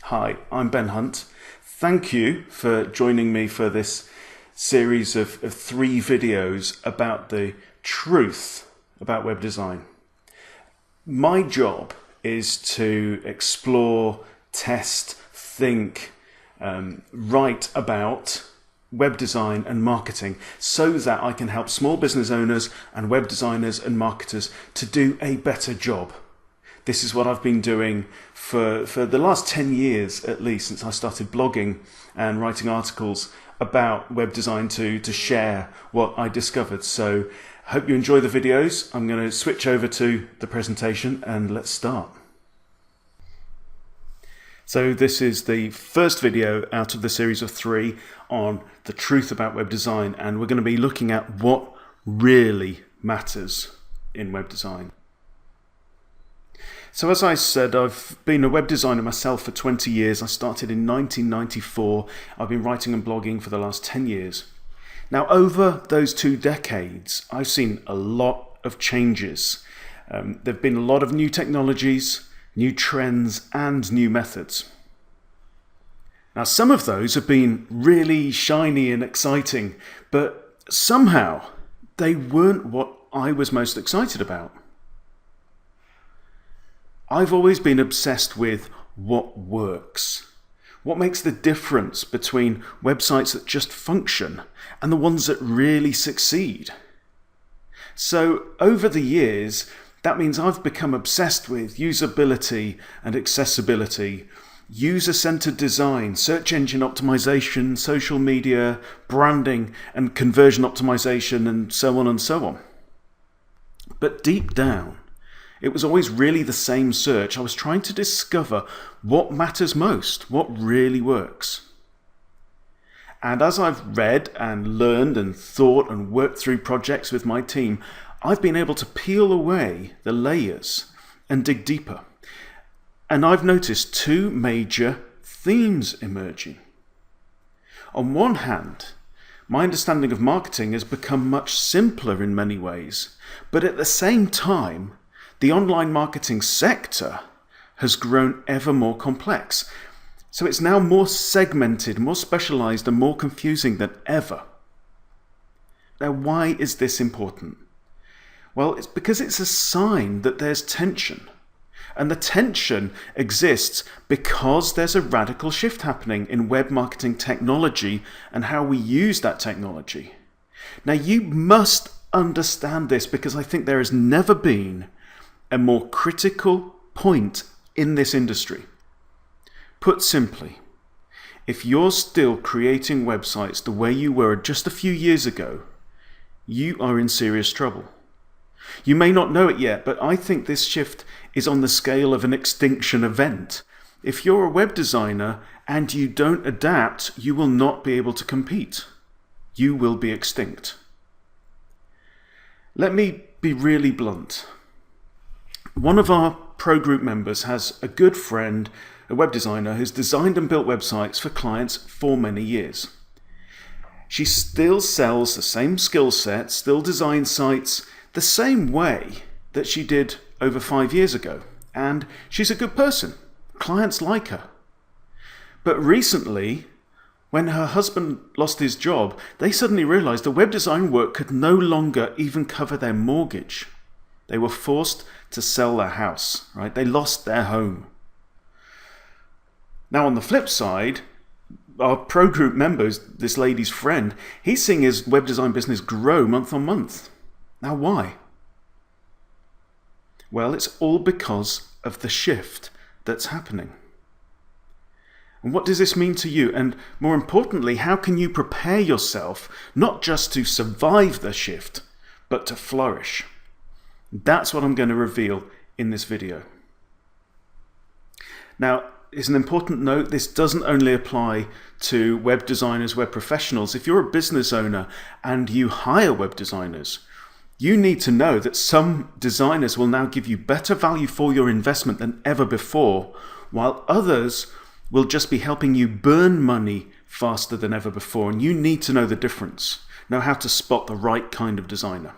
Hi, I'm Ben Hunt. Thank you for joining me for this series of 3 videos about the truth about web design. My job is to explore, test, think, write about web design and marketing so that I can help small business owners and web designers and marketers to do a better job. This is what I've been doing for the last 10 years at least, since I started blogging and writing articles about web design to share what I discovered. So I hope you enjoy the videos. I'm going to switch over to the presentation and let's start. So this is the first video out of the series of 3 on the truth about web design, and we're going to be looking at what really matters in web design. So as I said, I've been a web designer myself for 20 years. I started in 1994. I've been writing and blogging for the last 10 years. Now, over those 2 decades, I've seen a lot of changes. There have been a lot of new technologies, new trends, and new methods. Now, some of those have been really shiny and exciting, but somehow they weren't what I was most excited about. I've always been obsessed with what works. What makes the difference between websites that just function and the ones that really succeed? So over the years, that means I've become obsessed with usability and accessibility, user-centered design, search engine optimization, social media, branding, and conversion optimization, and so on and so on. But deep down, it was always really the same search. I was trying to discover what matters most, what really works. And as I've read and learned and thought and worked through projects with my team, I've been able to peel away the layers and dig deeper. And I've noticed 2 major themes emerging. On one hand, my understanding of marketing has become much simpler in many ways, but at the same time, the online marketing sector has grown ever more complex. So it's now more segmented, more specialized, and more confusing than ever. Now, why is this important? Well, it's because it's a sign that there's tension. And the tension exists because there's a radical shift happening in web marketing technology and how we use that technology. Now, you must understand this because I think there has never been a more critical point in this industry. Put simply, if you're still creating websites the way you were just a few years ago, you are in serious trouble. You may not know it yet, but I think this shift is on the scale of an extinction event. If you're a web designer and you don't adapt, you will not be able to compete. You will be extinct. Let me be really blunt. One of our pro group members has a good friend, a web designer, who's designed and built websites for clients for many years. She still sells the same skill set, still designs sites the same way that she did over 5 years ago. And she's a good person. Clients like her. But recently, when her husband lost his job, they suddenly realized the web design work could no longer even cover their mortgage. They were forced to sell their house, right? They lost their home. Now, on the flip side, our pro group members, this lady's friend, he's seeing his web design business grow month on month. Now, why? Well, it's all because of the shift that's happening. And what does this mean to you? And more importantly, how can you prepare yourself not just to survive the shift, but to flourish? That's what I'm going to reveal in this video. Now, it's an important note, this doesn't only apply to web designers, web professionals. If you're a business owner and you hire web designers, you need to know that some designers will now give you better value for your investment than ever before, while others will just be helping you burn money faster than ever before. And you need to know the difference, know how to spot the right kind of designer.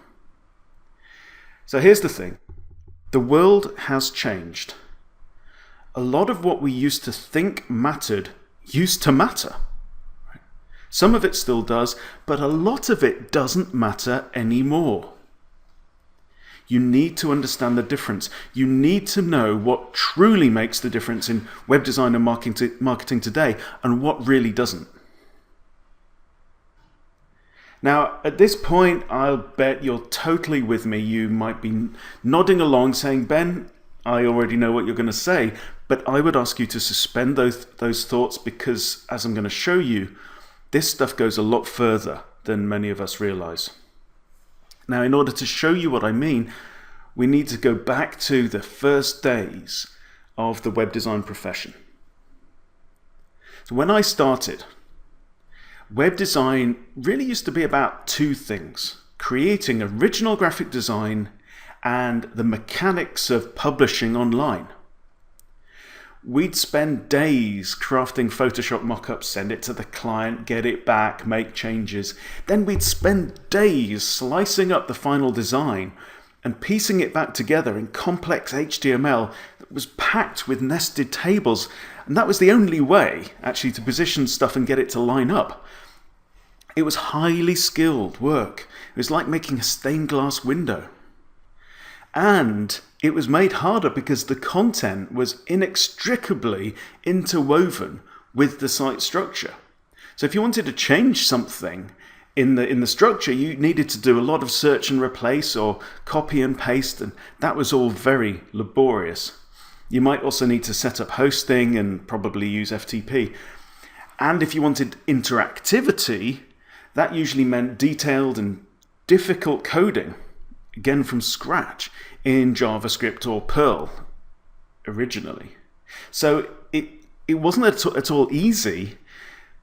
So here's the thing. The world has changed. a lot of what we used to think mattered used to matter. Some of it still does, but a lot of it doesn't matter anymore. You need to understand the difference. You need to know what truly makes the difference in web design and marketing today and what really doesn't. Now, at this point, I'll bet you're totally with me. You might be nodding along saying, Ben, I already know what you're going to say, but I would ask you to suspend those thoughts because, as I'm going to show you, this stuff goes a lot further than many of us realize. Now, in order to show you what I mean, we need to go back to the first days of the web design profession. So when I started, web design really used to be about two things: creating original graphic design and the mechanics of publishing online. We'd spend days crafting Photoshop mockups, send it to the client, get it back, make changes. Then we'd spend days slicing up the final design and piecing it back together in complex HTML that was packed with nested tables. And that was the only way, actually, to position stuff and get it to line up. It was highly skilled work. It was like making a stained glass window. And it was made harder because the content was inextricably interwoven with the site structure. So if you wanted to change something in the structure, you needed to do a lot of search and replace or copy and paste, and that was all very laborious. You might also need to set up hosting and probably use FTP. And if you wanted interactivity, that usually meant detailed and difficult coding, again from scratch, in JavaScript or Perl originally. So it wasn't at all easy,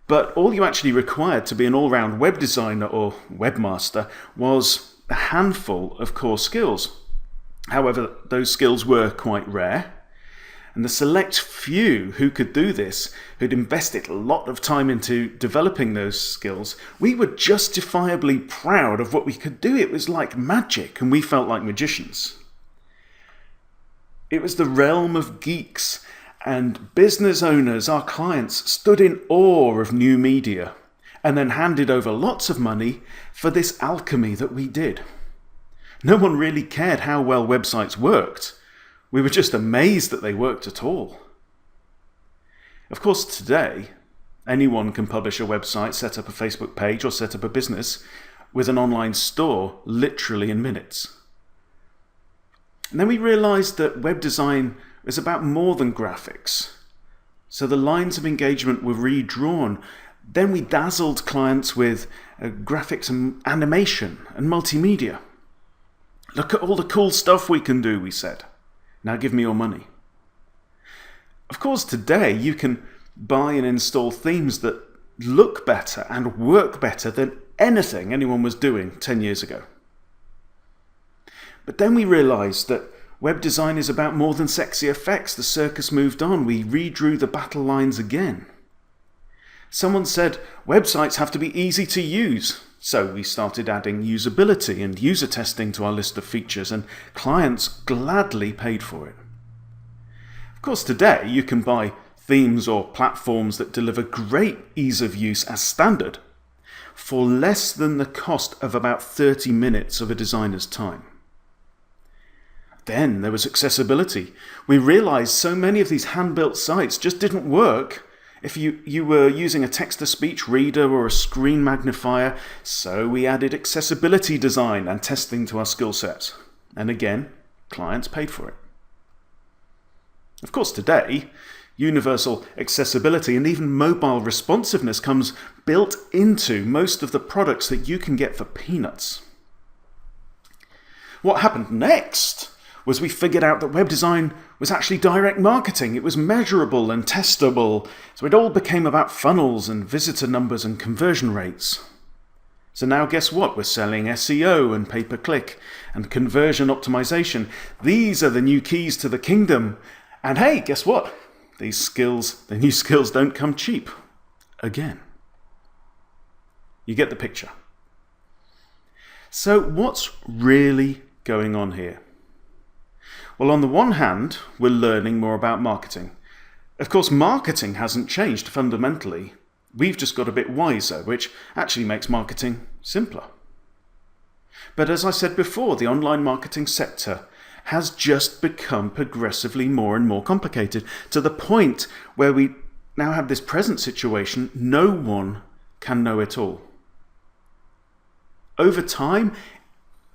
but all you actually required to be an all-round web designer or webmaster was a handful of core skills. However, those skills were quite rare, and the select few who could do this, who'd invested a lot of time into developing those skills, we were justifiably proud of what we could do. It was like magic, and we felt like magicians. It was the realm of geeks, and business owners, our clients, stood in awe of new media and then handed over lots of money for this alchemy that we did. No one really cared how well websites worked. We were just amazed that they worked at all. Of course, today, anyone can publish a website, set up a Facebook page, or set up a business with an online store literally in minutes. And then we realized that web design is about more than graphics. So the lines of engagement were redrawn. Then we dazzled clients with graphics and animation and multimedia. Look at all the cool stuff we can do, we said. Now give me your money. Of course, today you can buy and install themes that look better and work better than anything anyone was doing 10 years ago. But then we realized that web design is about more than sexy effects. The circus moved on. We redrew the battle lines again. Someone said websites have to be easy to use. So we started adding usability and user testing to our list of features, and clients gladly paid for it. Of course, today you can buy themes or platforms that deliver great ease of use as standard for less than the cost of about 30 minutes of a designer's time. Then there was accessibility. We realized so many of these hand-built sites just didn't work if you were using a text-to-speech reader or a screen magnifier, so we added accessibility design and testing to our skill sets. And again, clients paid for it. Of course, today, universal accessibility and even mobile responsiveness comes built into most of the products that you can get for peanuts. What happened next was we figured out that web design was actually direct marketing. It was measurable and testable. So it all became about funnels and visitor numbers and conversion rates. So now guess what? We're selling SEO and pay-per-click and conversion optimization. These are the new keys to the kingdom. And hey, guess what? The new skills don't come cheap. Again. You get the picture. So what's really going on here? Well, on the one hand, we're learning more about marketing. Of course, marketing hasn't changed fundamentally. We've just got a bit wiser, which actually makes marketing simpler. But as I said before, the online marketing sector has just become progressively more and more complicated, to the point where we now have this present situation: no one can know it all. Over time,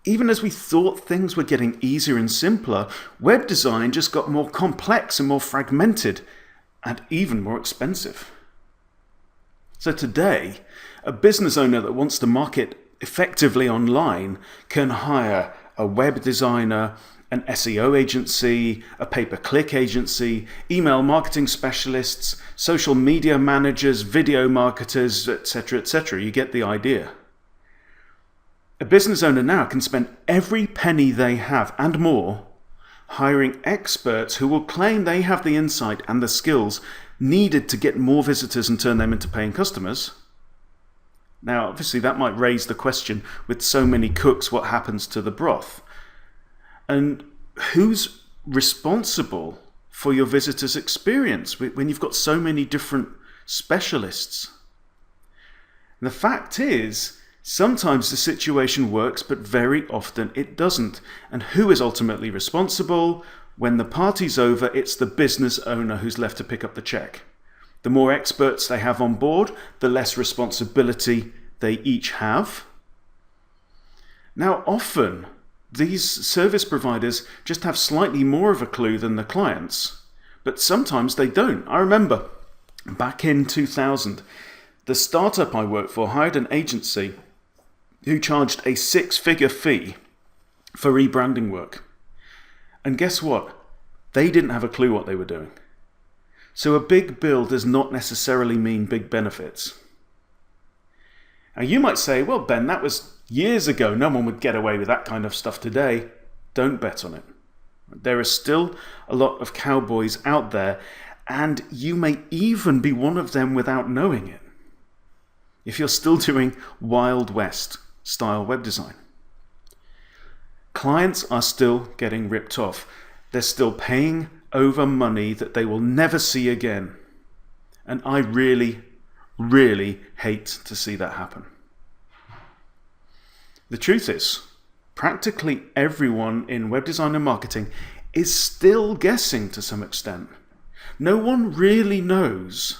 even as we thought things were getting easier and simpler, web design just got more complex and more fragmented and even more expensive. So today, a business owner that wants to market effectively online can hire a web designer, an SEO agency, a pay-per-click agency, email marketing specialists, social media managers, video marketers, etc., etc. You get the idea. A business owner now can spend every penny they have and more hiring experts who will claim they have the insight and the skills needed to get more visitors and turn them into paying customers. Now, obviously, that might raise the question, with so many cooks, what happens to the broth? And who's responsible for your visitors' experience when you've got so many different specialists? And the fact is, sometimes the situation works, but very often it doesn't. And who is ultimately responsible? When the party's over, it's the business owner who's left to pick up the check. The more experts they have on board, the less responsibility they each have. Now, often, these service providers just have slightly more of a clue than the clients, but sometimes they don't. I remember back in 2000, the startup I worked for hired an agency who charged a 6-figure fee for rebranding work. And guess what? They didn't have a clue what they were doing. So a big bill does not necessarily mean big benefits. Now you might say, well, Ben, that was years ago. No one would get away with that kind of stuff today. Don't bet on it. There are still a lot of cowboys out there, and you may even be one of them without knowing it, if you're still doing Wild West style web design. Clients are still getting ripped off. They're still paying over money that they will never see again. And I really, really hate to see that happen. The truth is, practically everyone in web design and marketing is still guessing to some extent. No one really knows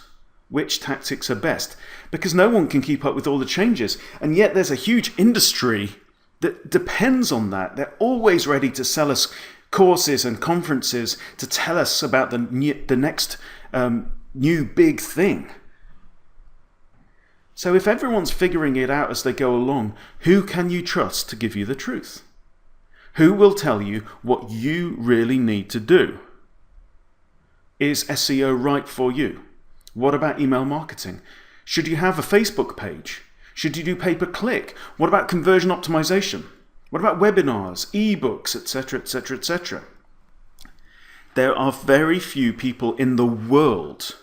which tactics are best, because no one can keep up with all the changes. And yet there's a huge industry that depends on that. They're always ready to sell us courses and conferences to tell us about the next new big thing. So if everyone's figuring it out as they go along, who can you trust to give you the truth? Who will tell you what you really need to do? Is SEO right for you? What about email marketing? Should you have a Facebook page? Should you do pay-per-click? What about conversion optimization? What about webinars, ebooks, etc., etc., etc.? There are very few people in the world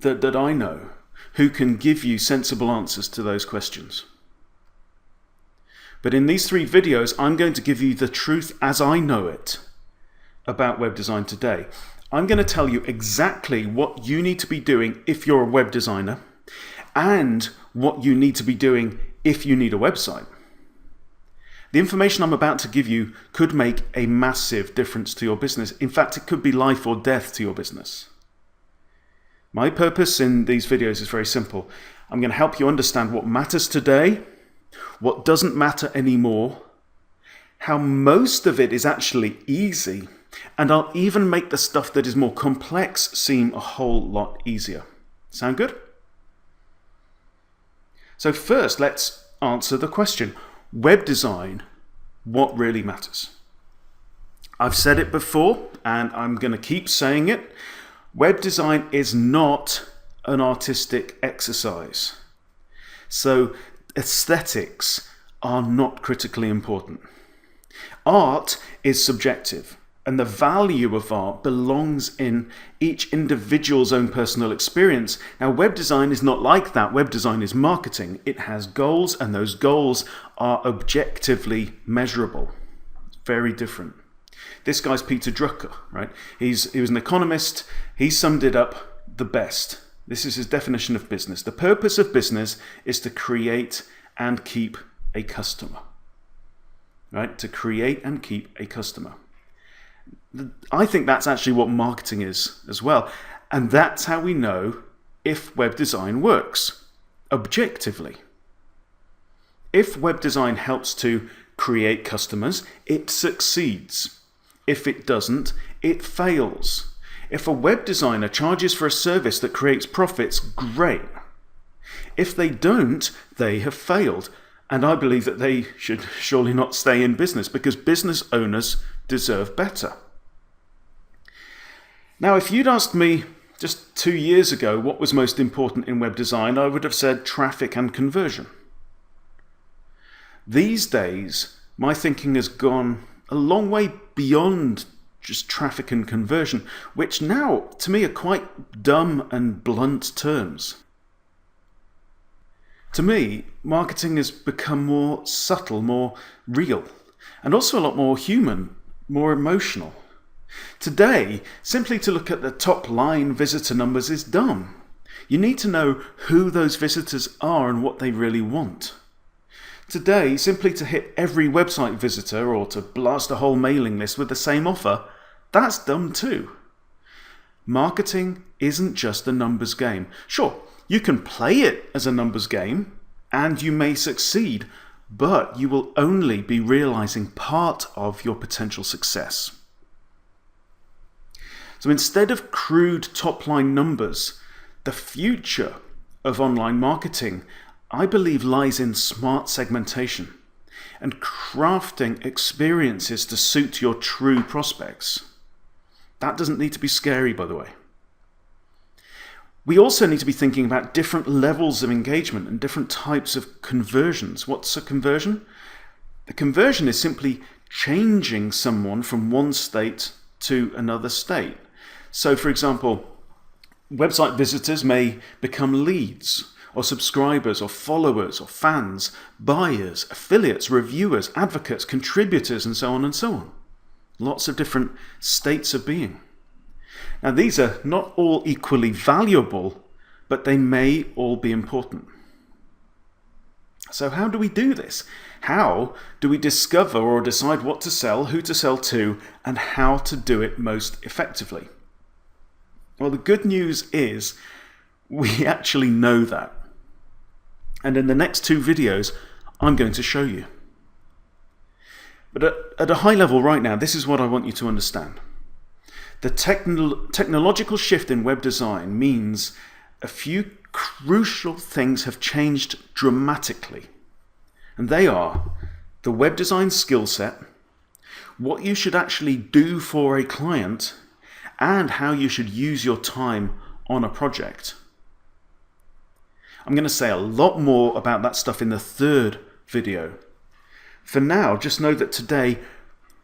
that I know who can give you sensible answers to those questions. But in these 3 videos, I'm going to give you the truth as I know it about web design today. I'm going to tell you exactly what you need to be doing if you're a web designer, and what you need to be doing if you need a website. The information I'm about to give you could make a massive difference to your business. In fact, it could be life or death to your business. My purpose in these videos is very simple. I'm going to help you understand what matters today, what doesn't matter anymore, how most of it is actually easy, and I'll even make the stuff that is more complex seem a whole lot easier. Sound good? So first, let's answer the question, web design, what really matters? I've said it before, and I'm going to keep saying it. Web design is not an artistic exercise. So aesthetics are not critically important. Art is subjective, and the value of art belongs in each individual's own personal experience. Now, web design is not like that. Web design is marketing. It has goals, and those goals are objectively measurable. It's very different. This guy's Peter Drucker, right? He was an economist. He summed it up the best. This is his definition of business. The purpose of business is to create and keep a customer. Right? To create and keep a customer. I think that's actually what marketing is as well. And that's how we know if web design works, objectively. If web design helps to create customers, it succeeds. If it doesn't, it fails. If a web designer charges for a service that creates profits, great. If they don't, they have failed. And I believe that they should surely not stay in business, because business owners deserve better. Now, if you'd asked me just 2 years ago what was most important in web design, I would have said traffic and conversion. These days, my thinking has gone a long way beyond just traffic and conversion, which now, to me, are quite dumb and blunt terms. To me, marketing has become more subtle, more real, and also a lot more human, more emotional. Today, simply to look at the top line visitor numbers is dumb. You need to know who those visitors are and what they really want. Today, simply to hit every website visitor or to blast a whole mailing list with the same offer, that's dumb too. Marketing isn't just a numbers game. Sure, you can play it as a numbers game and you may succeed, but you will only be realizing part of your potential success. So instead of crude top-line numbers, the future of online marketing, I believe, lies in smart segmentation and crafting experiences to suit your true prospects. That doesn't need to be scary, by the way. We also need to be thinking about different levels of engagement and different types of conversions. What's a conversion? A conversion is simply changing someone from one state to another state. So, for example, website visitors may become leads, or subscribers, or followers, or fans, buyers, affiliates, reviewers, advocates, contributors, and so on and so on. Lots of different states of being. Now, these are not all equally valuable, but they may all be important. So how do we do this? How do we discover or decide what to sell, who to sell to, and how to do it most effectively? Well, the good news is we actually know that. And in the next 2 videos, I'm going to show you. But at a high level right now, this is what I want you to understand. The technological shift in web design means a few crucial things have changed dramatically. And they are the web design skill set, what you should actually do for a client, and how you should use your time on a project. I'm going to say a lot more about that stuff in the 3rd video. For now, just know that today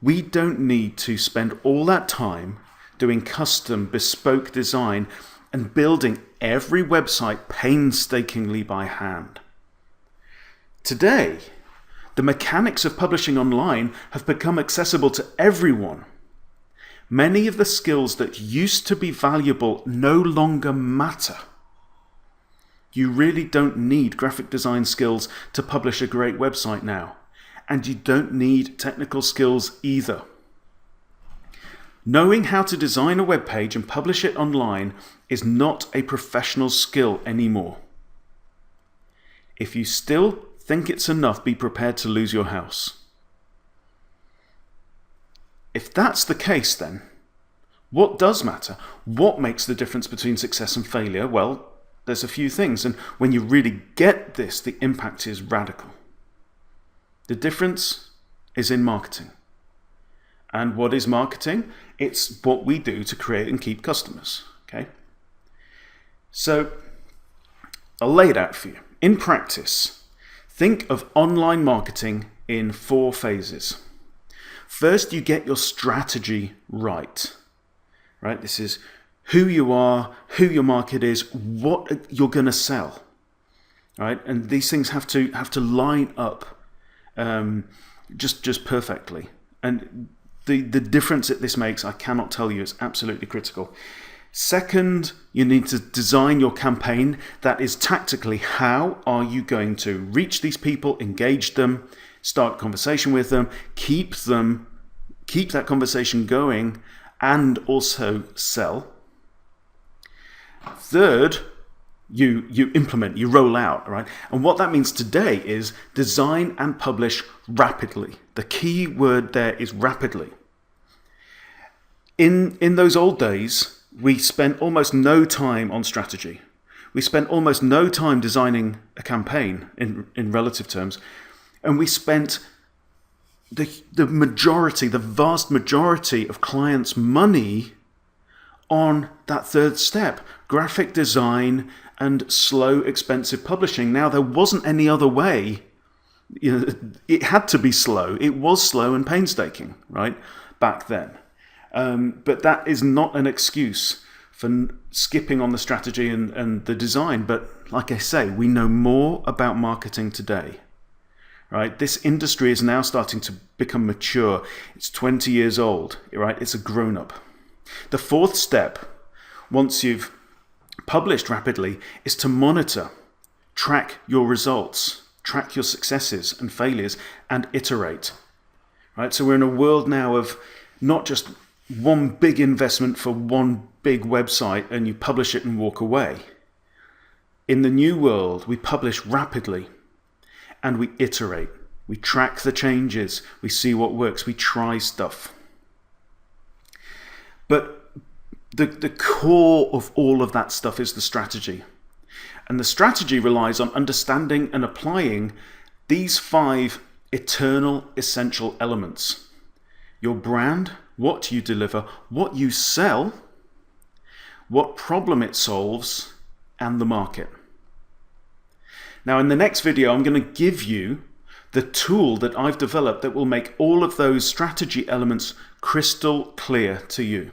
we don't need to spend all that time doing custom, bespoke design and building every website painstakingly by hand. Today, the mechanics of publishing online have become accessible to everyone. Many of the skills that used to be valuable no longer matter. You really don't need graphic design skills to publish a great website now, and you don't need technical skills either. Knowing how to design a web page and publish it online is not a professional skill anymore. If you still think it's enough, be prepared to lose your house. If that's the case, then what does matter? What makes the difference between success and failure? Well, there's a few things, and when you really get this, the impact is radical. The difference is in marketing. And what is marketing? It's what we do to create and keep customers. Okay? So I'll lay it out for you. In practice, think of online marketing in 4 phases. First, you get your strategy right. Right? This is who you are, who your market is, what you're going to sell. Right? And these things have to line up just perfectly. And the difference that this makes, I cannot tell you. It's absolutely critical. Second, you need to design your campaign. That is tactically, how are you going to reach these people, engage them, start a conversation with them, keep that conversation going, and also sell. Third, you implement, you roll out, right? And what that means today is design and publish rapidly. The key word there is rapidly. In those old days, we spent almost no time on strategy. We spent almost no time designing a campaign in relative terms. And we spent the vast majority of clients' money on that third step, graphic design and slow, expensive publishing. Now, there wasn't any other way. It had to be slow. It was slow and painstaking, right, back then. But that is not an excuse for skipping on the strategy and the design. But like I say, we know more about marketing today, right? This industry is now starting to become mature. It's 20 years old, right? It's a grown-up. The fourth step, once you've published rapidly, is to monitor, track your results, track your successes and failures, and iterate, right? So we're in a world now of not just one big investment for one big website and you publish it and walk away. In the new world, we publish rapidly and we iterate. We track the changes. We see what works. We try stuff. But the core of all of that stuff is the strategy. And the strategy relies on understanding and applying these 5 eternal essential elements. Your brand, what you deliver, what you sell, what problem it solves, and the market. Now, in the next video, I'm going to give you the tool that I've developed that will make all of those strategy elements crystal clear to you.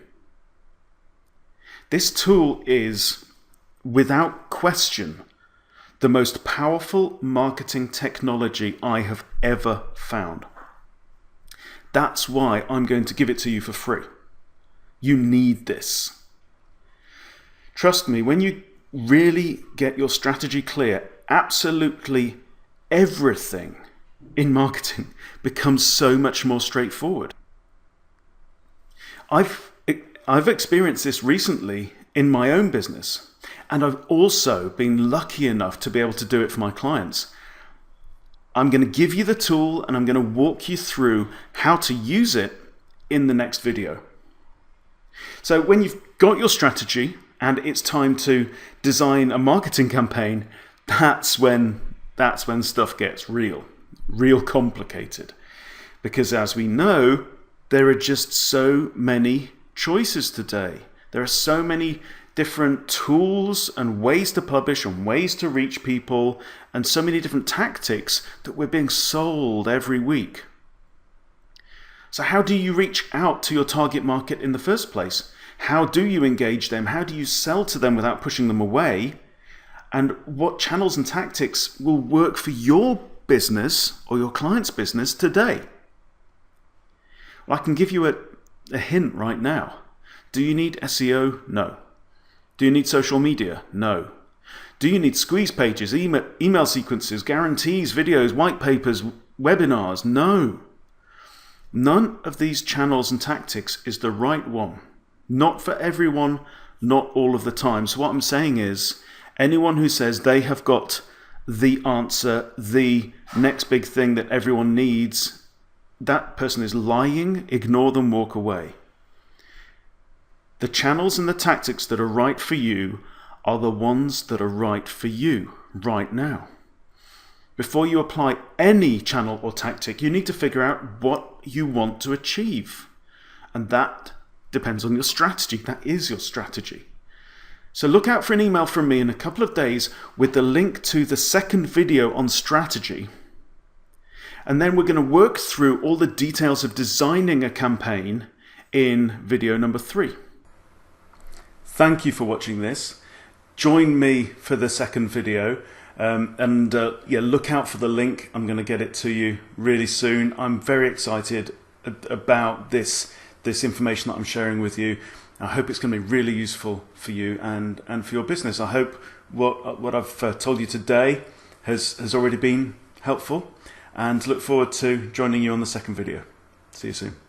This tool is, without question, the most powerful marketing technology I have ever found. That's why I'm going to give it to you for free. You need this. Trust me, when you really get your strategy clear, absolutely everything in marketing becomes so much more straightforward. I've experienced this recently in my own business, and I've also been lucky enough to be able to do it for my clients. I'm going to give you the tool and I'm going to walk you through how to use it in the next video. So when you've got your strategy and it's time to design a marketing campaign, that's when stuff gets real complicated. Because as we know, there are just so many choices today. There are so many different tools and ways to publish and ways to reach people and so many different tactics that we're being sold every week. So how do you reach out to your target market in the first place? How do you engage them? How do you sell to them without pushing them away? And what channels and tactics will work for your business or your client's business today? Well, I can give you a hint right now. Do you need SEO? No. Do you need social media? No. Do you need squeeze pages, email sequences, guarantees, videos, white papers, webinars? No. None of these channels and tactics is the right one. Not for everyone, not all of the time. So what I'm saying is, anyone who says they have got the answer, the next big thing that everyone needs, that person is lying. Ignore them, walk away. The channels and the tactics that are right for you are the ones that are right for you right now. Before you apply any channel or tactic, you need to figure out what you want to achieve. And that depends on your strategy. That is your strategy. So look out for an email from me in a couple of days with the link to the second video on strategy. And then we're going to work through all the details of designing a campaign in video number 3. Thank you for watching this. Join me for the second video look out for the link. I'm going to get it to you really soon. I'm very excited about this information that I'm sharing with you. I hope it's going to be really useful for you and for your business. I hope what I've told you today has already been helpful, and look forward to joining you on the second video. See you soon.